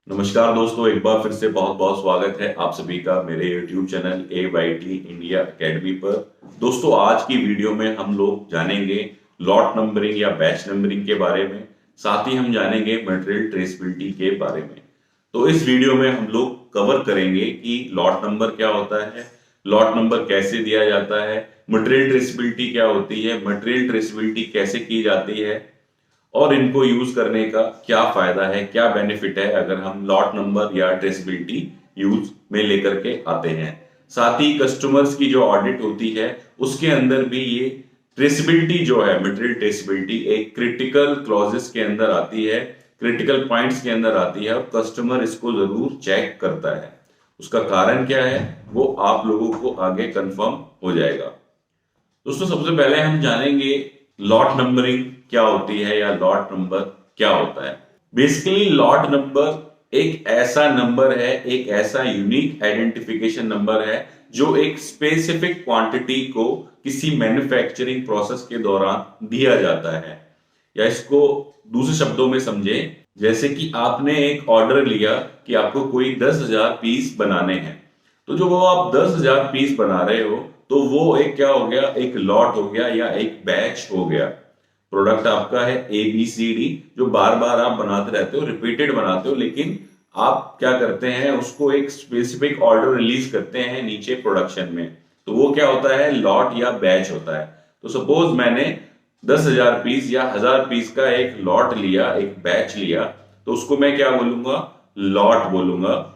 नमस्कार दोस्तों, एक बार फिर से बहुत बहुत स्वागत है आप सभी का मेरे YouTube channel AYT India academy पर। दोस्तों, आज की वीडियो में हम लोग जानेंगे लॉट नंबरिंग या बैच नंबरिंग के बारे में। साथ ही हम जानेंगे मटेरियल ट्रेसेबिलिटी के बारे में। तो इस वीडियो में हम लोग कवर करेंगे कि लॉट नंबर क्या होता है, लॉट नंबर कैसे दिया जाता है, मटेरियल ट्रेसेबिलिटी क्या होती है, मटेरियल ट्रेसेबिलिटी कैसे की जाती है और इनको यूज करने का क्या फायदा है, क्या बेनिफिट है अगर हम लॉट नंबर या ट्रेसेबिलिटी यूज में लेकर के आते हैं। साथ ही कस्टमर्स की जो ऑडिट होती है उसके अंदर भी ये ट्रेसेबिलिटी जो है, मटेरियल ट्रेसेबिलिटी एक क्रिटिकल क्लॉजेस के अंदर आती है, क्रिटिकल पॉइंट्स के अंदर आती है और कस्टमर इसको जरूर चेक करता है। उसका कारण क्या है वो आप लोगों को आगे कंफर्म हो जाएगा। दोस्तों, सबसे पहले हम जानेंगे लॉट नंबरिंग क्या होती है या लॉट नंबर क्या होता है। बेसिकली लॉट नंबर एक ऐसा नंबर है, एक ऐसा यूनिक आइडेंटिफिकेशन नंबर है जो एक स्पेसिफिक क्वांटिटी को किसी मैन्युफैक्चरिंग प्रोसेस के दौरान दिया जाता है। या इसको दूसरे शब्दों में समझे, जैसे कि आपने एक ऑर्डर लिया कि आपको कोई 10,000 पीस बनाने हैं। तो जो वो आप 10,000 पीस बना रहे हो तो वो एक क्या हो गया, एक लॉट हो गया या एक बैच हो गया। प्रोडक्ट आपका है ABCD जो बार बार आप बनाते रहते हो, रिपीटेड बनाते हो, लेकिन आप क्या करते हैं उसको एक स्पेसिफिक ऑर्डर रिलीज करते हैं नीचे प्रोडक्शन में। तो वो क्या होता है, लॉट या बैच होता है। तो सपोज मैंने 10,000 पीस या 1,000 पीस का एक लॉट लिया, एक बैच लिया, तो उसको मैं क्या बोलूंगा, लॉट बोलूंगा।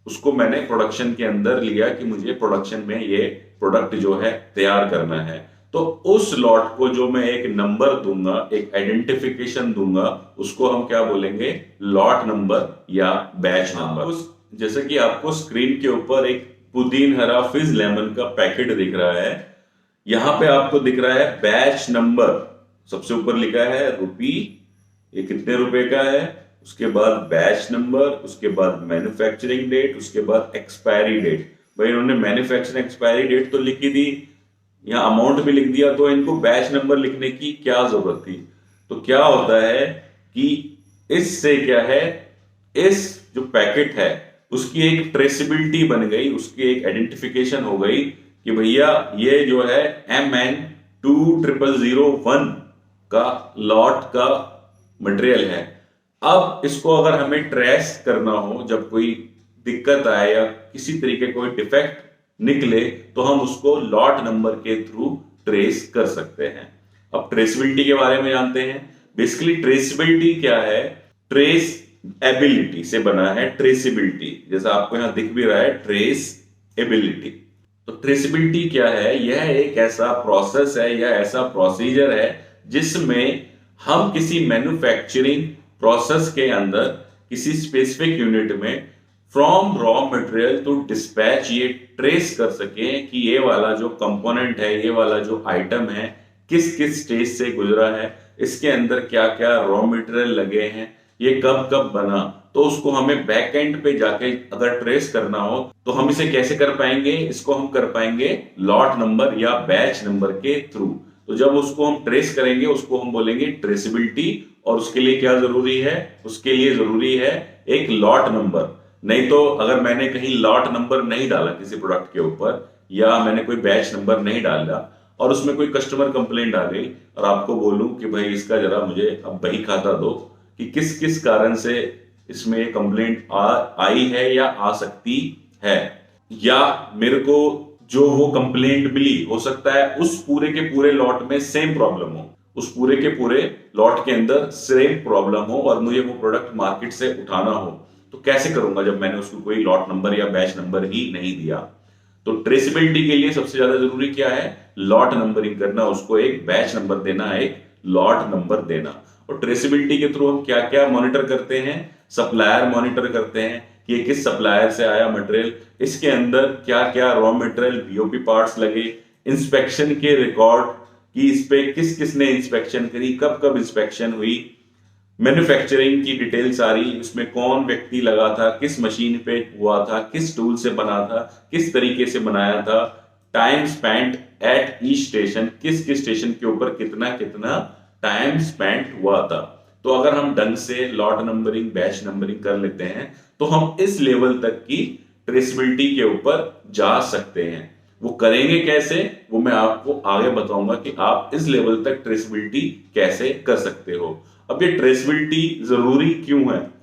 उसको मैंने प्रोडक्शन के अंदर लिया कि मुझे प्रोडक्शन में ये प्रोडक्ट जो है तैयार करना है। तो उस लॉट को जो मैं एक नंबर दूंगा, एक आइडेंटिफिकेशन दूंगा, उसको हम क्या बोलेंगे, लॉट नंबर या बैच नंबर। जैसे कि आपको स्क्रीन के ऊपर एक पुदीन हरा फिज लेमन का पैकेट दिख रहा है। यहां पे आपको दिख रहा है बैच नंबर, सबसे ऊपर लिखा है रुपी, ये कितने रुपए का है, उसके बाद बैच नंबर, उसके बाद मैन्युफैक्चरिंग डेट, उसके बाद एक्सपायरी डेट। भाई इन्होंने मैन्युफैक्चरिंग एक्सपायरी डेट तो लिखी दी, यहाँ अमाउंट भी लिख दिया, तो इनको बैच नंबर लिखने की क्या जरूरत थी। तो क्या होता है कि इससे क्या है, इस जो पैकेट है उसकी एक ट्रेसेबिलिटी बन गई, उसकी एक आइडेंटिफिकेशन हो गई कि भैया ये जो है MN2001 का लॉट का मटेरियल है। अब इसको अगर हमें ट्रेस करना हो, जब कोई दिक्कत आए या किसी तरीके कोई डिफेक्ट निकले, तो हम उसको लॉट नंबर के थ्रू ट्रेस कर सकते हैं। अब ट्रेसेबिलिटी के बारे में जानते हैं। बेसिकली ट्रेसेबिलिटी क्या है, ट्रेस एबिलिटी से बना है ट्रेसेबिलिटी, जैसा आपको यहां दिख भी रहा है ट्रेस एबिलिटी। तो ट्रेसेबिलिटी क्या है, यह एक ऐसा प्रोसेस है या ऐसा प्रोसीजर है जिसमें हम किसी मैन्युफैक्चरिंग प्रोसेस के अंदर किसी स्पेसिफिक यूनिट में from raw material to dispatch ये ट्रेस कर सके कि ये वाला जो कंपोनेंट है, ये वाला जो आइटम है किस किस स्टेज से गुजरा है, इसके अंदर क्या क्या रॉ मटेरियल लगे हैं, ये कब कब बना। तो उसको हमें बैक एंड पे जाके अगर ट्रेस करना हो तो हम इसे कैसे कर पाएंगे, इसको हम कर पाएंगे लॉट नंबर या बैच नंबर के थ्रू। तो जब उसको हम ट्रेस करेंगे उसको हम बोलेंगे ट्रेसेबिलिटी। और उसके लिए क्या जरूरी है, उसके लिए जरूरी है एक लॉट नंबर। नहीं तो अगर मैंने कहीं लॉट नंबर नहीं डाला किसी प्रोडक्ट के ऊपर, या मैंने कोई बैच नंबर नहीं डाला और उसमें कोई कस्टमर कंप्लेंट आ गई और आपको बोलूं कि भाई इसका जरा मुझे अब बही खाता दो कि किस किस कारण से इसमें कंप्लेंट आई है या आ सकती है, या मेरे को जो वो कंप्लेंट मिली, हो सकता है उस पूरे के पूरे लॉट में सेम प्रॉब्लम हो, उस पूरे के पूरे लॉट के अंदर सेम प्रॉब्लम हो और मुझे वो प्रोडक्ट मार्केट से उठाना हो। तो कैसे करूंगा जब मैंने उसको कोई लॉट नंबर या बैच नंबर ही नहीं दिया। तो ट्रेसेबिलिटी के लिए सबसे ज्यादा जरूरी क्या है, लॉट नंबरिंग करना, उसको एक बैच नंबर देना, एक लॉट नंबर देना। और ट्रेसेबिलिटी के थ्रू हम क्या क्या मॉनिटर करते हैं, सप्लायर मॉनिटर करते हैं कि ये किस सप्लायर से आया मटेरियल, इसके अंदर क्या क्या रॉ मटेरियल बीओपी पार्ट्स लगे, इंस्पेक्शन के रिकॉर्ड कि इस पे किस किसने इंस्पेक्शन करी, कब कब इंस्पेक्शन हुई, मैन्युफैक्चरिंग की डिटेल सारी, उसमें कौन व्यक्ति लगा था, किस मशीन पे हुआ था, किस टूल से बना था, किस तरीके से बनाया था, time spent at each station, किस किस स्टेशन के ऊपर कितना कितना टाइम स्पेंट हुआ था। तो अगर हम ढंग से लॉट नंबरिंग, बैच नंबरिंग कर लेते हैं तो हम इस लेवल तक की ट्रेसेबिलिटी के ऊपर जा सकते हैं। वो करेंगे कैसे, वो मैं आपको आगे बताऊंगा कि आप इस लेवल तक ट्रेसेबिलिटी कैसे कर सकते हो। अब ये ट्रेसेबिलिटी जरूरी क्यों है?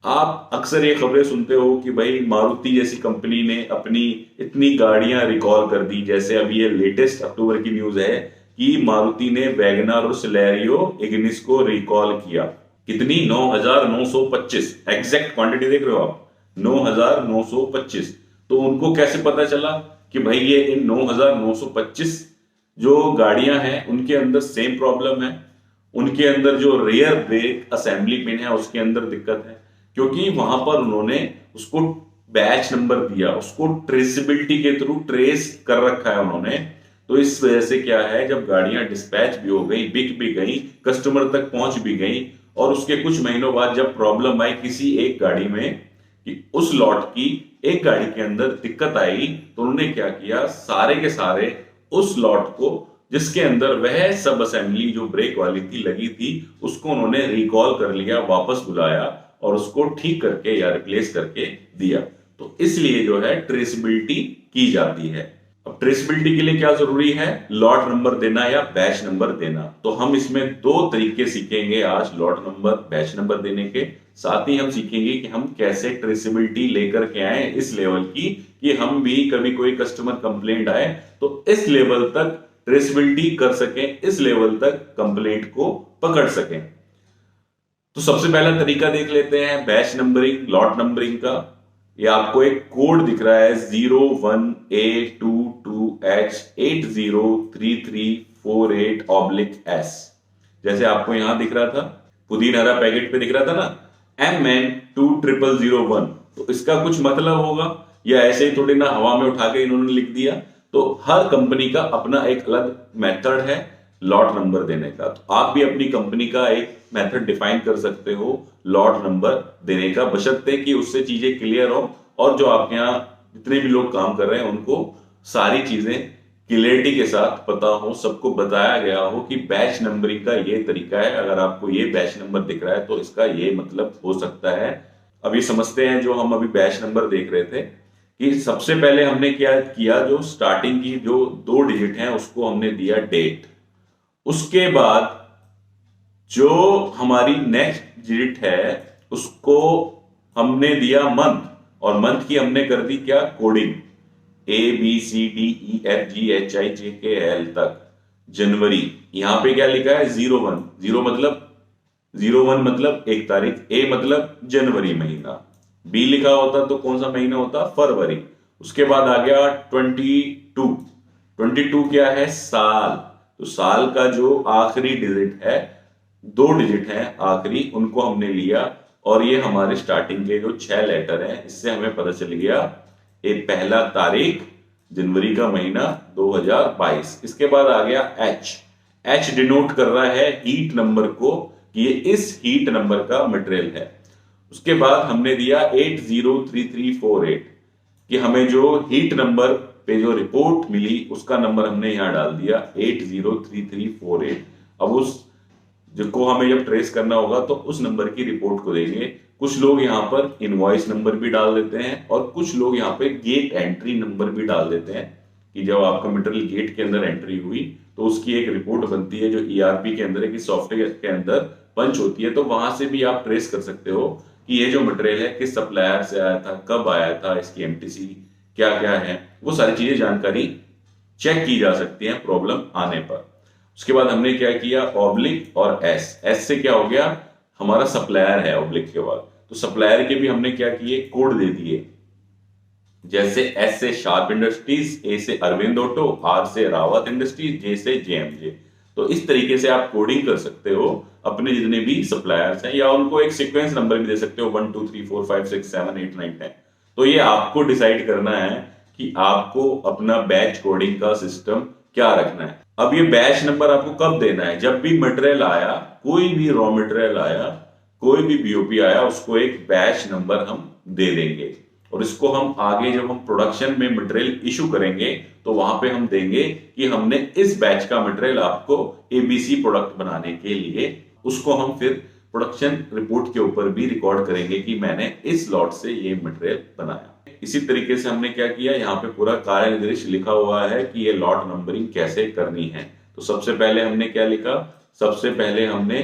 आप अक्सर ये खबरें सुनते हो कि भाई मारुति जैसी कंपनी ने अपनी इतनी गाड़ियां रिकॉल कर दी। जैसे अभी ये लेटेस्ट अक्टूबर की न्यूज है कि मारुति ने वैगनर और सिलेरियो इग्निस को रिकॉल किया। कितनी? 9,925। एग्जैक्ट क्वांटिटी देख रहे हो आप, 9,925। तो उनको कैसे पता चला कि भाई ये इन 9,925 जो गाड़ियां हैं उनके अंदर सेम प्रॉब्लम है, उनके अंदर जो रियर ब्रेक असेंबली पिन है उसके अंदर दिक्कत है, क्योंकि वहां पर उन्होंने उसको बैच नंबर दिया, उसको ट्रेसेबिलिटी के थ्रू ट्रेस कर रखा है उन्होंने। तो इस वजह से क्या है, जब गाड़ियां डिस्पैच भी हो गई, बिक भी गई, कस्टमर तक पहुंच भी गई, और उसके कुछ महीनों बाद जब प्रॉब्लम आई किसी एक गाड़ी में कि उस लॉट की एक गाड़ी के अंदर दिक्कत आई, तो उन्होंने क्या किया, सारे के सारे उस लॉट को जिसके अंदर वह सब असेंबली जो ब्रेक वाली थी लगी थी उसको उन्होंने रिकॉल कर लिया, वापस बुलाया और उसको ठीक करके या रिप्लेस करके दिया। तो इसलिए जो है ट्रेसेबिलिटी की जाती है। अब ट्रेसेबिलिटी के लिए क्या जरूरी है? लॉट नंबर देना या बैच नंबर देना। तो हम इसमें दो तरीके सीखेंगे आज, लॉट नंबर, बैच नंबर देने के। साथ ही हम सीखेंगे कि हम कैसे ट्रेसेबिलिटी लेकर के आए इस लेवल की कि हम भी कभी कोई कस्टमर कंप्लेंट आए तो इस लेवल तक ट्रेसेबिलिटी कर सकें, इस लेवल तक कंप्लेंट को पकड़ सकें। तो सबसे पहला तरीका देख लेते हैं बैच नंबरिंग, लॉट नंबरिंग का। ये आपको एक कोड दिख रहा है 01A22H803348/S। जैसे आपको यहां दिख रहा था, पुदीन हरा पैकेट पे दिख रहा था ना, MN20001। तो इसका कुछ मतलब होगा, या ऐसे ही थोड़ी ना हवा में उठा के इन्होंने लिख दिया। तो हर कंपनी का अपना एक अलग मेथड है लॉट नंबर देने का। तो आप भी अपनी कंपनी का एक मेथड डिफाइन कर सकते हो लॉट नंबर देने का, बशर्ते कि उससे चीजें क्लियर हो और जो आपके यहाँ जितने भी लोग काम कर रहे हैं उनको सारी चीजें क्लियरिटी के साथ पता हो, सबको बताया गया हो कि बैच नंबरिंग का ये तरीका है, अगर आपको ये बैच नंबर दिख रहा है तो इसका ये मतलब हो सकता है। अब ये समझते हैं जो हम अभी बैच नंबर देख रहे थे कि सबसे पहले हमने क्या किया, जो स्टार्टिंग की जो 2 डिजिट हैं उसको हमने दिया डेट। उसके बाद जो हमारी नेक्स्ट डिजिट है उसको हमने दिया मंथ, और मंथ की हमने कर दी क्या, कोडिंग, ABCDEFGHIJKL तक। जनवरी, यहां पे क्या लिखा है 01, 01 मतलब 1 तारीख, A मतलब जनवरी महीना, B लिखा होता तो कौन सा महीना होता, फरवरी। उसके बाद आ गया 22 क्या है, साल। तो साल का जो आखिरी डिजिट है, 2 डिजिट है आखिरी, उनको हमने लिया, और ये हमारे स्टार्टिंग के जो 6 लेटर हैं इससे हमें पता चल गया एक पहला तारीख, जनवरी का महीना 2022। इसके बाद आ गया H डिनोट कर रहा है हीट नंबर को, कि ये इस हीट नंबर का मटेरियल है। उसके बाद हमने दिया 803348, कि हमें जो हीट नंबर पे जो रिपोर्ट मिली उसका नंबर हमने यहां डाल दिया 803348। अब उस जिसको हमें जब ट्रेस करना होगा तो उस नंबर की रिपोर्ट को देंगे। कुछ लोग यहाँ पर इनवॉइस नंबर भी डाल देते हैं, और कुछ लोग यहाँ पे गेट एंट्री नंबर भी डाल देते हैं, कि जब आपका मटेरियल गेट के अंदर एंट्री हुई तो उसकी एक रिपोर्ट बनती है जो ERP के अंदर है, कि सॉफ्टवेयर के अंदर पंच होती है। तो वहां से भी आप ट्रेस कर सकते हो कि ये जो मटेरियल है किस सप्लायर से आया था, कब आया था, इसकी MTC क्या क्या है, वो सारी चीजें जानकारी चेक की जा सकती है प्रॉब्लम आने पर। उसके बाद हमने क्या किया, ऑब्लिक और एस से क्या हो गया, हमारा सप्लायर है ऑब्लिक के बाद। तो सप्लायर के भी हमने क्या किए, कोड दे दिए। जैसे एस से शार्प इंडस्ट्रीज, ए से अरविंद ऑटो, आर से रावत इंडस्ट्रीज, जे से JMJ। तो इस तरीके से आप कोडिंग कर सकते हो अपने जितने भी सप्लायर्स हैं, या उनको एक सीक्वेंस नंबर भी दे सकते हो 1 2 3 4 5 6 7 8 9 10। तो ये आपको डिसाइड करना है कि आपको अपना बैच कोडिंग का सिस्टम क्या रखना है। अब ये बैच नंबर आपको कब देना है, जब भी मटेरियल आया, कोई भी रॉ मटेरियल आया, कोई भी BOP आया, उसको एक बैच नंबर हम दे देंगे। और इसको हम आगे जब हम प्रोडक्शन में मटेरियल इशू करेंगे तो वहां पे हम देंगे कि हमने इस बैच का मटेरियल आपको ABC प्रोडक्ट बनाने के लिए, उसको हम फिर प्रोडक्शन रिपोर्ट के ऊपर भी रिकॉर्ड करेंगे कि मैंने इस लॉट से ये मटेरियल बनाया। इसी तरीके से हमने क्या किया, यहाँ पे पूरा कार्य निर्देश लिखा हुआ है कि ये लॉट नंबरिंग कैसे करनी है। तो सबसे पहले हमने क्या लिखा, सबसे पहले हमने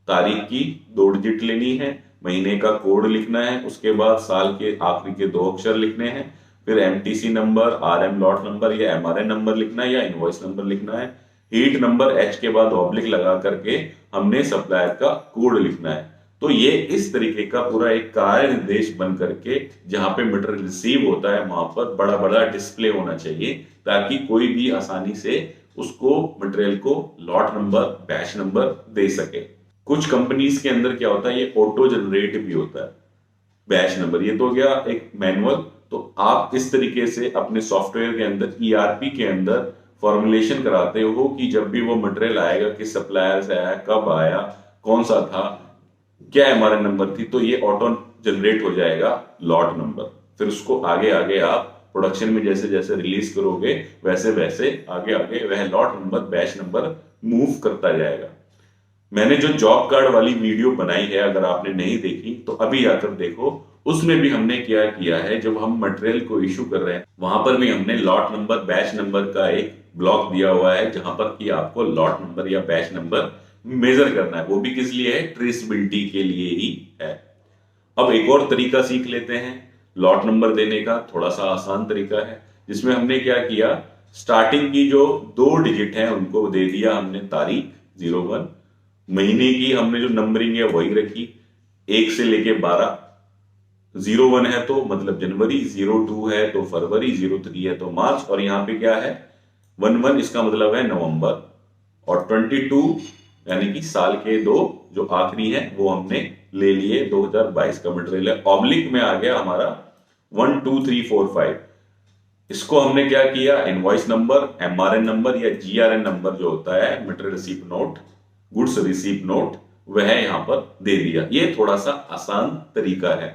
तारीख की 2 डिजिट लेनी है, महीने का कोड लिखना है, उसके बाद साल के आखिरी के 2 अक्षर लिखने हैं, फिर MTC number, RM lot number या एमआरएन नंबर लिखना है या इनवॉइस नंबर लिखना है। हीट नंबर एच के बाद ऑब्लिक लगा करके हमने सप्लायर का कोड लिखना है। तो ये इस तरीके का पूरा एक कार्य निर्देश बन करके जहां पे मटेरियल रिसीव होता है वहां पर बड़ा बड़ा डिस्प्ले होना चाहिए, ताकि कोई भी आसानी से उसको मटेरियल को लॉट नंबर, बैच नंबर दे सके। कुछ कंपनीज के अंदर क्या होता है, ये ऑटो जनरेट भी होता है बैच नंबर। ये तो हो गया एक मैनुअल। तो आप इस तरीके से अपने सॉफ्टवेयर के अंदर, ईआरपी के अंदर फॉर्मुलेशन कराते हो कि जब भी वो मटेरियल आएगा, किस सप्लायर से आया, कब आया, कौन सा था, क्या एमआरएन नंबर थी, तो ये ऑटो जनरेट हो जाएगा लॉट नंबर। फिर उसको आगे आगे आप प्रोडक्शन में जैसे जैसे रिलीज करोगे वैसे वैसे आगे आगे वह lot number, batch number move करता जाएगा। मैंने जो जॉब कार्ड वाली वीडियो बनाई है, अगर आपने नहीं देखी तो अभी आकर देखो। उसमें भी हमने क्या किया है, जब हम मटेरियल को इशू कर रहे हैं वहां पर भी हमने लॉट नंबर, बैच नंबर का एक ब्लॉक दिया हुआ है, जहां पर कि आपको लॉट नंबर या बैच नंबर मेजर करना है। वो भी किस लिए है, ट्रेसेबिलिटी के लिए ही है। अब एक और तरीका सीख लेते हैं लॉट नंबर देने का, थोड़ा सा आसान तरीका है, जिसमें हमने क्या किया, स्टार्टिंग की जो 2 डिजिट है उनको दे दिया हमने तारीख 01, महीने की हमने जो नंबरिंग है वही रखी 1 से लेके 12, 01 है तो मतलब जनवरी, 02 है तो फरवरी, 03 है तो मार्च, और यहाँ पे क्या है 11, इसका मतलब है नवंबर, और 22 यानी कि साल के 2 जो आखिरी है वो हमने ले लिए, 2022 का मटेरियल है। ऑब्लिक में आ गया हमारा 1 2 3 4 5। इसको हमने क्या किया, इनवॉइस नंबर, एमआरएन नंबर या जीआरएन नंबर जो होता है, material receipt note, goods receipt note, वह यहां पर दे दिया। ये थोड़ा सा आसान तरीका है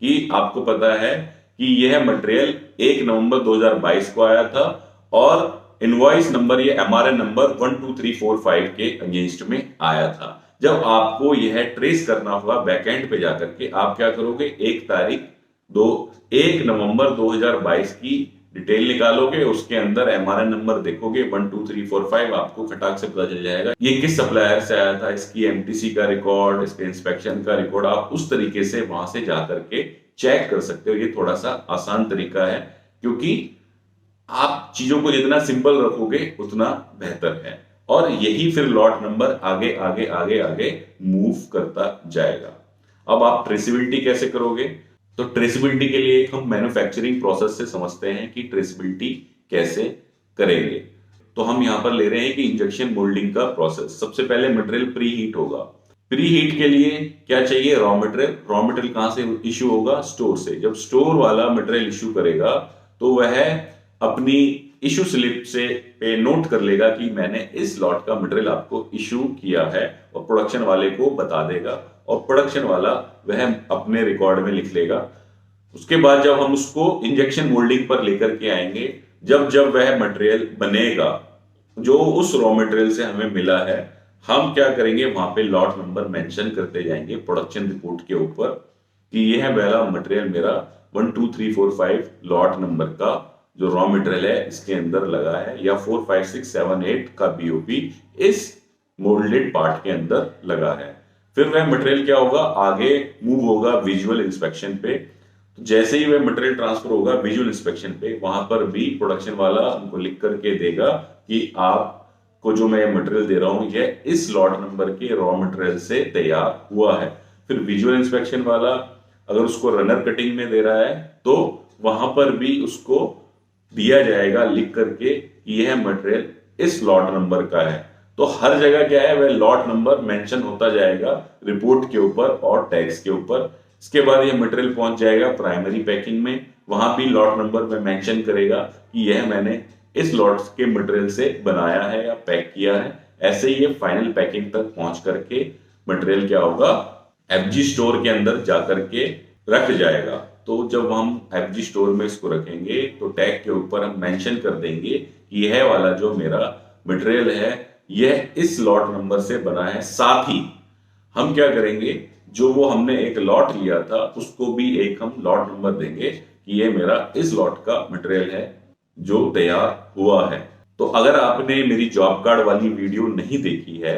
कि आपको पता है कि यह मटेरियल 1 नवंबर 2022 को आया था और इनवॉइस नंबर या एमआरएन नंबर 1 2 3 4 5 के अगेंस्ट में आया था। जब आपको यह ट्रेस करना होगा बैकएंड पे जाकर के, आप क्या करोगे, 1 नवंबर 2022 की डिटेल निकालोगे, उसके अंदर एमआरएन नंबर देखोगे 1 2 3 4 5, आपको खटाक से पता चल जाएगा ये किस सप्लायर से आया था, इसकी एमटीसी का रिकॉर्ड, इसके इंस्पेक्शन का रिकॉर्ड, आप उस तरीके से वहां से जाकर के चेक कर सकते हो। ये थोड़ा सा आसान तरीका है, क्योंकि आप चीजों को जितना सिंपल रखोगे उतना बेहतर है, और यही फिर लॉट नंबर आगे आगे आगे आगे मूव करता जाएगा। अब आप ट्रेसेबिलिटी कैसे करोगे, तो ट्रेसेबिलिटी के लिए हम मैन्युफैक्चरिंग प्रोसेस से समझते हैं कि ट्रेसेबिलिटी कैसे करेंगे। तो हम यहां पर ले रहे हैं कि इंजेक्शन मोल्डिंग का प्रोसेस। सबसे पहले मटेरियल प्री हीट होगा। प्री हीट के लिए क्या चाहिए, रॉ मटेरियल। रॉ मटेरियल कहां से इश्यू होगा, स्टोर से। जब स्टोर वाला मटेरियल इश्यू करेगा तो वह अपनी इशू स्लिप से पे नोट कर लेगा कि मैंने इस लॉट का मटेरियल आपको इशू किया है, और प्रोडक्शन वाले को बता देगा, और प्रोडक्शन वाला वह अपने रिकॉर्ड में लिख लेगा। उसके बाद जब हम उसको इंजेक्शन मोल्डिंग पर लेकर के आएंगे, जब जब वह मटेरियल बनेगा जो उस रॉ मटेरियल से हमें मिला है, हम क्या करेंगे, वहां पे लॉट नंबर मेंशन करते जाएंगे प्रोडक्शन रिपोर्ट के ऊपर कि यह वाला मटेरियल मेरा 1 2 3 4 5 लॉट नंबर का जो रॉ मटेरियल है इसके अंदर लगा है, या 4 5 6 7 8 का बीओपी इस मोल्डेड पार्ट के अंदर लगा है। फिर वह मटेरियल क्या होगा, आगे मूव होगा विजुअल इंस्पेक्शन पे। तो जैसे ही वह मटेरियल ट्रांसफर होगा विजुअल इंस्पेक्शन पे, वहां पर भी प्रोडक्शन वाला उनको लिख करके देगा कि आपको जो मैं मटेरियल दे रहा हूं यह इस लॉट नंबर के रॉ मटेरियल से तैयार हुआ है। फिर विजुअल इंस्पेक्शन वाला अगर उसको रनर कटिंग में दे रहा है तो वहां पर भी उसको दिया जाएगा लिख करके कि यह मटेरियल इस लॉट नंबर का है। तो हर जगह क्या है, वह लॉट नंबर मेंशन होता जाएगा रिपोर्ट के ऊपर और टैग्स के ऊपर। इसके बाद यह मटेरियल पहुंच जाएगा प्राइमरी पैकिंग में, वहां भी लॉट नंबर में मेंशन करेगा कि यह मैंने इस लॉट के मटेरियल से बनाया है या पैक किया है। ऐसे ही ये फाइनल पैकिंग तक पहुंच करके मटेरियल क्या होगा, एफजी स्टोर के अंदर जाकर के रख जाएगा। तो जब हम एफजी स्टोर में इसको रखेंगे तो टैग के ऊपर हम मेंशन कर देंगे कि यह वाला जो मेरा मटेरियल है यह इस लॉट नंबर से बना है। साथ ही हम क्या करेंगे, जो वो हमने एक लॉट लिया था उसको भी एक हम लॉट नंबर देंगे कि ये मेरा इस लॉट का मटेरियल है जो तैयार हुआ है। तो अगर आपने मेरी जॉब कार्ड वाली वीडियो नहीं देखी है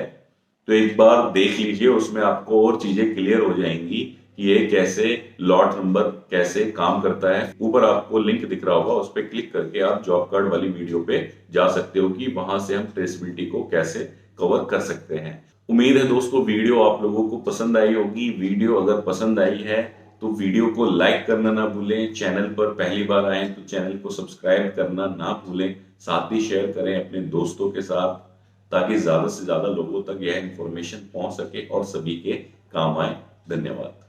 तो एक बार देख लीजिए, उसमें आपको और चीजें क्लियर हो जाएंगी कि ये कैसे लॉट नंबर कैसे काम करता है। ऊपर आपको लिंक दिख रहा होगा, उस पर क्लिक करके आप जॉब कार्ड वाली वीडियो पे जा सकते हो कि वहां से हम ट्रेसेबिलिटी को कैसे कवर कर सकते हैं। उम्मीद है दोस्तों वीडियो आप लोगों को पसंद आई होगी। वीडियो अगर पसंद आई है तो वीडियो को लाइक करना ना भूलें। चैनल पर पहली बार आए तो चैनल को सब्सक्राइब करना ना भूलें। साथ ही शेयर करें अपने दोस्तों के साथ ताकि ज्यादा से ज्यादा लोगों तक यह इंफॉर्मेशन पहुंच सके और सभी के काम आए। धन्यवाद।